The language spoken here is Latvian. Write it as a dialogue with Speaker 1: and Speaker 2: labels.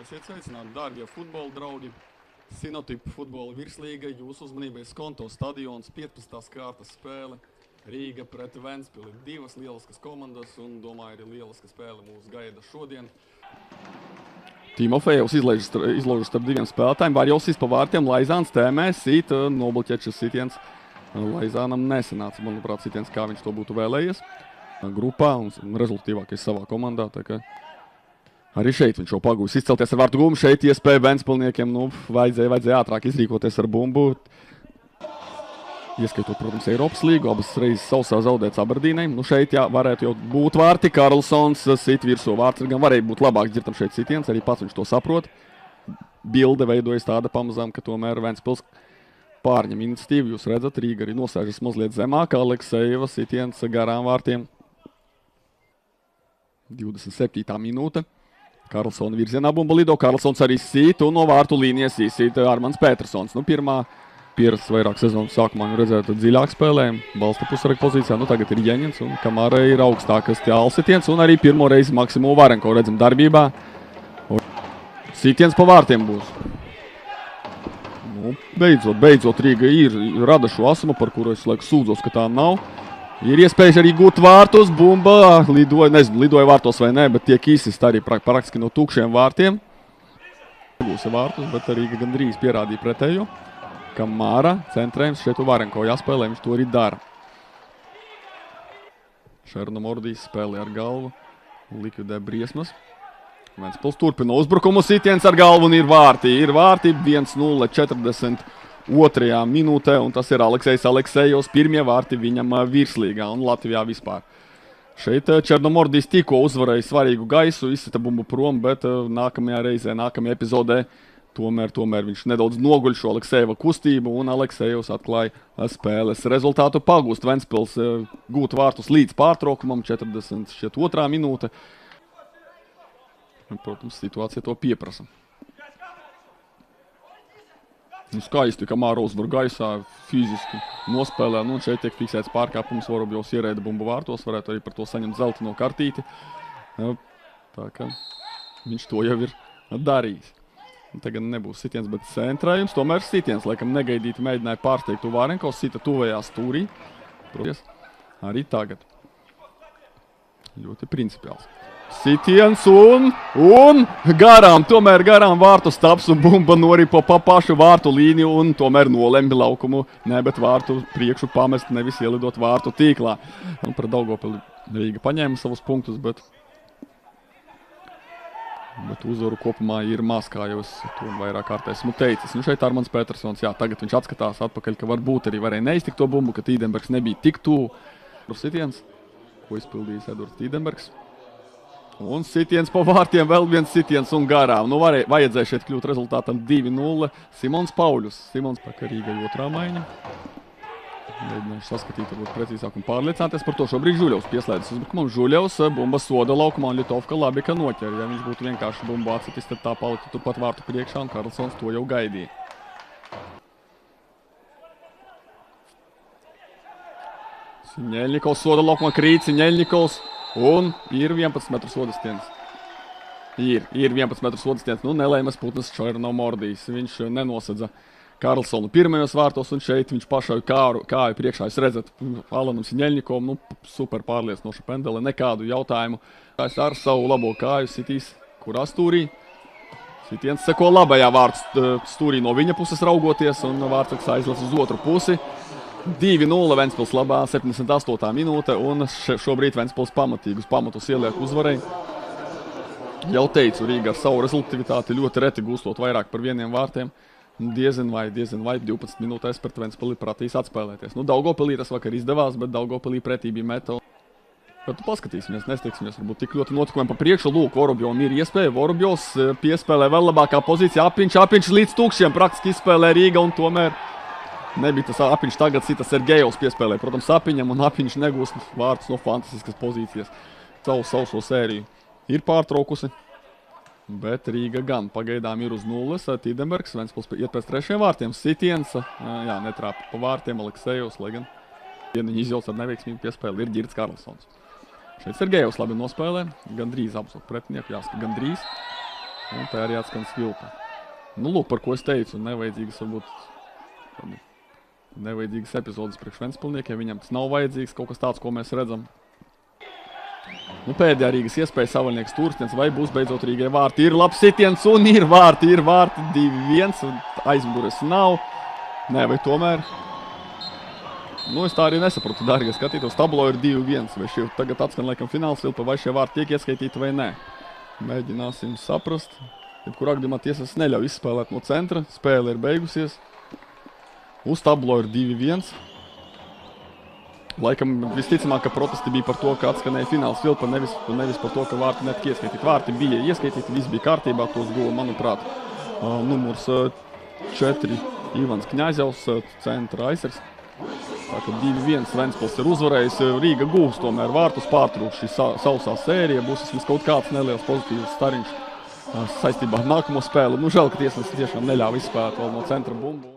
Speaker 1: Esiet sveicināti, dārgie futbola draugi. Sinotipa futbola virslīga jūsu uzmanībai Skonto stadions 15. kārtas spēle. Rīga pret Ventspili. Divas lieliskas komandas un, domāju, arī lieliska spēle mūs gaida šodien. Timofejevs izlaužas starp diviem spēlētājiem. Varjovsis pa vārtiem, Laizāns tēmē, sit, nobloķēt šis sitiens. Laizānam nesanāca, manuprāt, sitiens, kā viņš to būtu vēlējies. Grupā un rezultatīvākais savā komandā. Tā kā arī šeit viņš jau pagūs izcelties ar vārtu gumbu. Šeit iespēja Ventspilniekiem, vajadzēja ātrāk izrīkoties ar bumbu. Ieskaitot, protams, Eiropas līgu, abas reizes sausā zaudēts Aberdīnai. Šeit varētu jau būt vārti. Karlsons sit virsū vārts, gan varēja būt labāk dzirdam šeit sitiens, arī pats viņš to saprot. Bilde veidojas tāda pamazām, ka tomēr Ventspils pārņem iniciatīvu. Jūs redzat, Rīga arī nosēžas mazliet zemāk. Aleksejeva sitiens garām vārtiem. 27. minūte. Karlsona virzienā bumba lido. Karlsons arī sit un no vārtu līnijas izsit Armands Petersons. Pieras vairāk sezonas sākumā redzētu dziļāk spēlēm. Balsta pusareka pozīcijā. Tagad ir Jeņins un Kamara ir augstākas sitiens. Un arī pirmo reizi Maksimu Varenko redzam darbībā. Sitiens pa vārtiem būs. Beidzot Rīga ir rada šo asumu, par kuru es sūdzos, ka tā nav. Ir iespējas arī gūt vārtus. Bumba lidoja vārtos vai ne, bet tiek īsist arī praktiski no tukšiem vārtiem. Būs vārtus, bet Rīga gandrīz pierādīja pretējo. Kamara centrējums šeit Varenko jāspēlē, viņš to arī dara. Černomordijs spēlē ar galvu, likvidē briesmas. Ventspils turpina uzbrukumu, sitiens ar galvu un ir vārti. 1-0, 42. minūtē, un tas ir Aleksejs Aleksejovs. Pirmie vārti viņam virslīgā un Latvijā vispār. Šeit Černomordijs tikko uzvarēja svarīgu gaisu, izsita bumbu prom, bet nākamajā reizē, nākamajā epizodē Tomēr viņš nedaudz noguļ šo Aleksejeva kustību un Aleksejevs atklāja spēles rezultātu. Pagūst Ventspils gūt vārtus līdz pārtraukumam, 42. minūte. Protams, situācija to pieprasa. Skaisti, Kamara uzvar gaisā, fiziski nospēlē. Šeit tiek fiksēts pārkāpums, Vorobjovs ierēda bumbu vārtos, varētu arī par to saņemt zeltaino kartīti. Tā kā viņš to jau ir darījis. Tagad nebūs sitiens, bet centrējums. Tomēr sitiens, laikam negaidīti mēģināja pārsteigt Varenko, sita tuvējā stūrī. Arī tagad. Ļoti principiāls. Sitiens un tomēr garām vārtu staps un bumba noripo pa pašu vārtu līniju un tomēr nolemj laukumu. Bet vārtu priekšu pamest, nevis ielidot vārtu tīklā. Par Daugavpili Rīga paņēma savus punktus, bet uzvaru kopumā ir maz, kā jau es to vairāk kārtē esmu teicis. Šeit Armands Petersons, tagad viņš atskatās atpakaļ, ka varbūt arī varēja neiztikt to bumbu, ka Tīdenbergs nebija tik tuvu. Sitiens, ko izpildījis Edvards Tīdenbergs. Un sitiens pa vārtiem, vēl viens sitiens un garām. Vajadzēja šeit kļūt rezultātam 2-0. Simons Pauļus. Simons Pakarīga otrā maiņa. Mēģināšu saskatīt, varbūt precīzāk un pārliecināties par to. Šobrīd Žuļevs pieslēdzas uzbrukumam. Žuļevs bumba soda laukumā un Ļutovka labi, ka noķer. Ja viņš būtu vienkārši bumbu atsitis, tad tā paliktu turpat vārtu priekšā un Karlsons to jau gaidīja. Siņeļņikovs soda laukumā krīt, Siņeļņikovs un ir 11 metru sodastiens. Ir 11 metru sodastiens. Nelēmas putnas Černomordijs. Viņš nenosadza Karlsonu pirmajos vārtos, un šeit viņš pašai kāju priekšā. Jūs redzat, Alanam Siņeļņikovam, super pārliecinoša pendele, nekādu jautājumu. Ar savu labo kāju sitīs, kurā stūrī. Sitiens seko labajā vārtu stūrī no viņa puses raugoties, un vārtsargs aizlas uz otru pusi. 2-0 Ventspils labā, 78. minūte, un šobrīd Ventspils pamatīgus pamatus ieliek uzvarei. Jau teicu, Rīga ar savu rezultatīvitāti ļoti reti gūstot vairāk par vieniem vārtiem. Diezin vai 12 minūtēs pret Ventspili prātīs atspēlēties. Daugavpilī tas vakar izdevās, bet Daugavpilī pretī bija meta. Bet paskatīsimies, nesteigsimies, varbūt tik ļoti notikumiem pa priekšu. Lūk, Vorobjovam ir iespēja. Vorobjovs piespēlē vēl labākā pozīcijā. Apiņš līdz tukšiem praktiski izspēlē Rīga un tomēr nebija tas Apiņš. Tagad sita Sergejovs piespēlē. Protams, Apiņam un Apiņš negūst vārtus no fantastiskas pozīcijas. Savu sauso sēriju ir pārtraukusi. Bet Rīga gan pagaidām ir uz nulles. Tīdenbergs, Ventspils iet pēc trešiem vārtiem. Sitiens, netrāpa pa vārtiem Aleksejovs, lai gan vieniņi izjauts ar neveiksmīgu piespēli ir Girts Karlsons. Šeit Sergejovs labi nospēlē, gandrīz apsot pretinieku, jāsaka gandrīz. Un tā arī atskan Svilpa. Nu, lūk, par ko es teicu, nevajadzīgas varbūt nevajadzīgas epizodes priekš Ventspilniekiem. Viņam tas nav vajadzīgs, kaut kas tāds, ko mēs redzam. Nu, pēdējā Rīgas iespēja Savaļnieks Turstens, vai būs beidzot Rīgai vārti. Ir labs sitiens un ir vārti 2-1 un aizmugures nav. Nē, vai tomēr? Nu, es tā arī nesapratu, dārgie skatītos. Tablo ir 2-1, vai šie tagad atskan laikam fināls Vilpa, vai šie vārti tiek ieskaitīti vai nē. Mēģināsim saprast. Jebkurā gadījumā tiesas neļauj izspēlēt no centra. Spēle ir beigusies. Uz tablo ir 2-1. Laikam visticamāk, ka protesti bija par to, ka atskanēja fināls Vilpa, nevis par to, ka vārti netika ieskaitīti. Vārti bija ieskaitīti, viss bija kārtībā, tos guva, manuprāt, numurs 4 Ivans Kņaļzevs, centra aizsargs. Tā kā 2-1 Ventspils ir uzvarējis, Rīga gūs tomēr vārtus, pārtrūks šī sausā sērija, būs vismaz kaut kāds neliels pozitīvs stariņš saistībā ar nākamo spēli. Nu, žēl, ka tiesnesis tiešām neļāva izspēlēt vēl no centra bumbu.